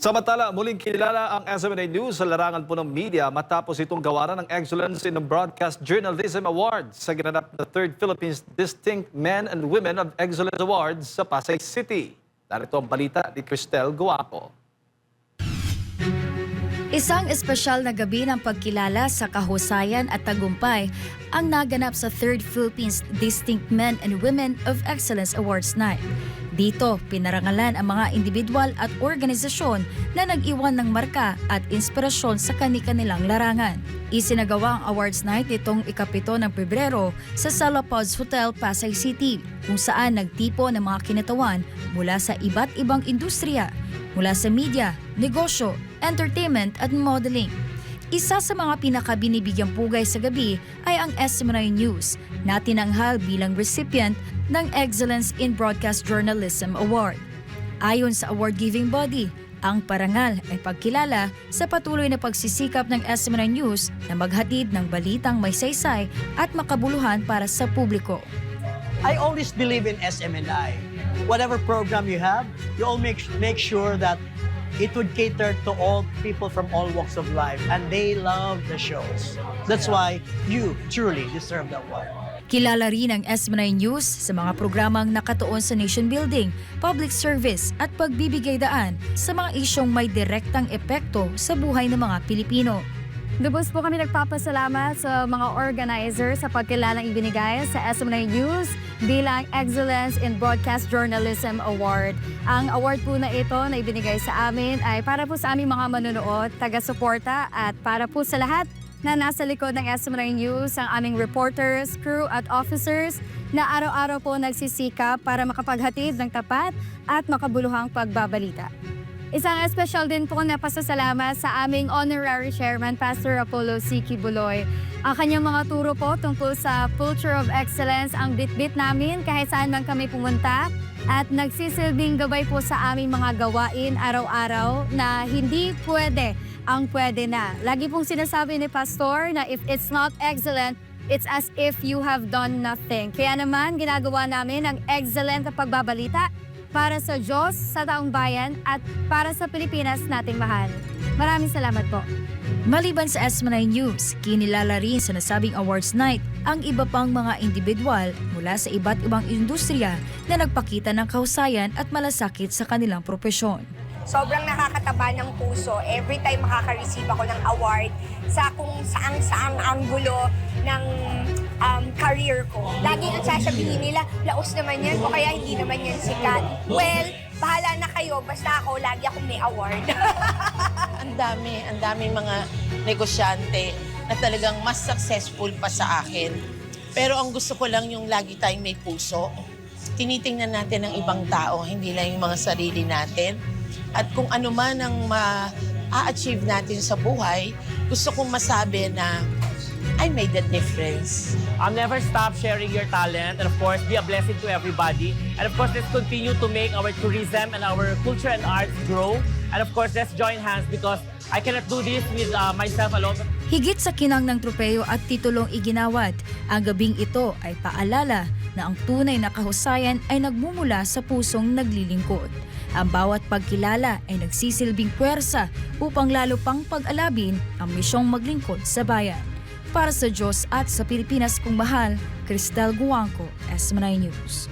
Samantala, muling kilala ang SMNA News sa larangan po ng media matapos itong gawaran ng Excellence in Broadcast Journalism Awards sa ginanap na 3rd Philippines Distinct Men and Women of Excellence Awards sa Pasay City. Narito ang balita ni Cristel Guapo. Isang espesyal na gabi ng pagkilala sa kahusayan at tagumpay ang naganap sa 3rd Philippines Distinct Men and Women of Excellence Awards Night. Dito, pinarangalan ang mga individual at organisasyon na nag-iwan ng marka at inspirasyon sa kani-kanilang larangan. Isinagawa ang Awards Night nitong ika-7 ng Pebrero sa Salapods Hotel, Pasay City, kung saan nagtipo ng mga kinatawan mula sa iba't ibang industriya, mula sa media, negosyo, entertainment at modeling. Isa sa mga pinakabinibigyang pugay sa gabi ay ang SMNI News na tinanghal bilang recipient ng Excellence in Broadcast Journalism Award. Ayon sa award-giving body, ang parangal ay pagkilala sa patuloy na pagsisikap ng SMNI News na maghatid ng balitang may saysay at makabuluhan para sa publiko. I always believe in SMNI. Whatever program you have, you all make sure that it would cater to all people from all walks of life, and they love the shows. That's why you truly deserve the award. Kilala rin ang SMNI News sa mga programang nakatuon sa nation building, public service at pagbibigay daan sa mga isyong may direktang epekto sa buhay ng mga Pilipino. Lubos po kami nagpapasalamat sa mga organizer sa pagkilalang ibinigay sa SMNI News bilang Excellence in Broadcast Journalism Award. Ang award po na ito na ibinigay sa amin ay para po sa aming mga manonood, taga-suporta at para po sa lahat na nasa likod ng SMNI News, ang aming reporters, crew at officers na araw-araw po nagsisikap para makapaghatid ng tapat at makabuluhang pagbabalita. Isang espesyal din po na pasasalamat sa aming Honorary Chairman, Pastor Apollo C. Kibuloy. Ang kanyang mga turo po tungkol sa Culture of Excellence ang bit-bit namin kahit saan man kami pumunta at nagsisilbing gabay po sa aming mga gawain araw-araw na hindi pwede ang pwede na. Lagi pong sinasabi ni Pastor na if it's not excellent, it's as if you have done nothing. Kaya naman ginagawa namin ang excellent na pagbabalita para sa Diyos, sa taong bayan, at para sa Pilipinas nating mahal. Maraming salamat po. Maliban sa SMNI News, kinilala rin sa nasabing Awards Night ang iba pang mga individual mula sa iba't ibang industriya na nagpakita ng kahusayan at malasakit sa kanilang propesyon. Sobrang nakakataba ng puso every time makaka-receive ako ng award sa kung saang anggulo ng career ko. Lagi ang sasabihin nila, laos naman yan o kaya hindi naman yan sikat. Well, bahala na kayo, basta ako, lagi akong may award. Ang dami mga negosyante na talagang mas successful pa sa akin. Pero ang gusto ko lang yung lagi tayong may puso. Tinitingnan natin ang ibang tao, hindi lang yung mga sarili natin. At kung ano man ang ma-achieve natin sa buhay, gusto kong masabi na I made a difference. Never stop sharing your talent and of course, be a blessing to everybody. And of course, let's continue to make our tourism and our culture and arts grow. And of course, let's join hands because I cannot do this with myself alone. Higit sa kinang ng tropeyo at titulong iginawad, ang gabing ito ay paalala na ang tunay na kahusayan ay nagmumula sa pusong naglilingkod. Ang bawat pagkilala ay nagsisilbing puwersa upang lalo pang pag-alabin ang misyong maglingkod sa bayan. Para sa Diyos at sa Pilipinas kong mahal, Cristel Guapo, SMNI News.